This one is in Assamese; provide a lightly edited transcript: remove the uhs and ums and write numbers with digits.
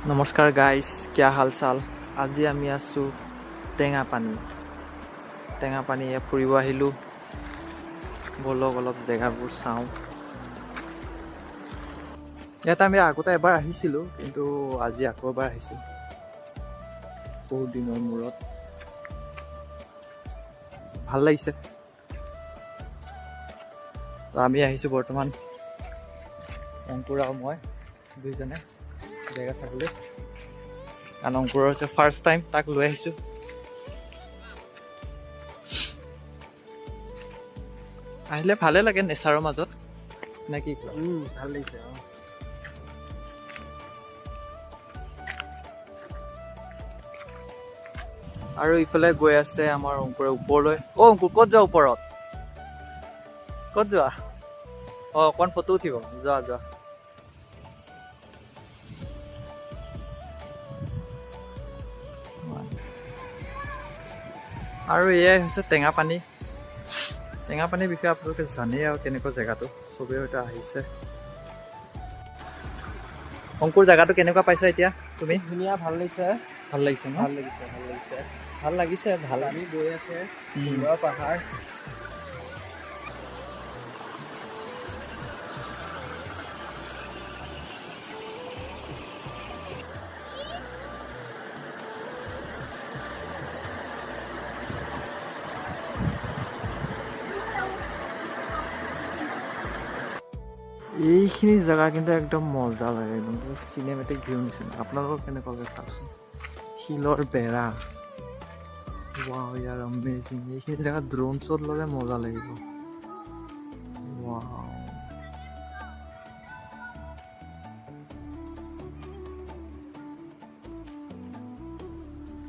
নমস্কাৰ গাইজ, কিয়া হাল চাল। আজি আমি আছোঁ টেঙাপানী ফুৰিব আহিলোঁ। বলক অলপ জেগাবোৰ চাওঁ। ইয়াত আমি আগতে এবাৰ আহিছিলোঁ, কিন্তু আজি আকৌ এবাৰ আহিছোঁ বহুত দিনৰ মূৰত। ভাল লাগিছে। আমি আহিছোঁ বৰ্তমান অংকুৰ আৰু মই দুইজনে জেগা চাবলৈ। কাৰণ অংকুৰৰ হৈছে ফাৰ্ষ্ট টাইম, তাক লৈ আহিছোঁ। আহিলে ভালে লাগে নেচাৰৰ মাজত, নে কি কোৱা? ভাল লাগিছে। আৰু ইফালে গৈ আছে আমাৰ অংকুৰে ওপৰলৈ। অ' অংকুৰ, ক'ত যোৱা ওপৰত? ক'ত যোৱা? অকণ ফটো উঠিব, যোৱা যোৱা। আৰু এয়াই হৈছে টেঙাপানীৰ বিষয়ে আপোনালোকে জানেই আৰু কেনেকুৱা জেগাটো, চবেই হয়তো আহিছে। অংকুৰ, জেগাটো কেনেকুৱা পাইছা এতিয়া তুমি? ধুনীয়া, ভাল লাগিছে। ভাল লাগিছে ন? ভাল লাগিছে, ভাল। পানী বৈ আছে, সুন্দৰ পাহাৰ। এইখিনি জেগা কিন্তু একদম মজা লাগে, একদম চিনেমেটিক ভিউ নিচিনা। আপোনালোকৰ কেনেকুৱা লাগে চাওকচোন। শিলৰ বেৰা, ৱাও ইয়াৰ আমেজিং। এইখিনি জেগাত ড্ৰোন শ্বট ল'লে মজা লাগিব। ৱাও।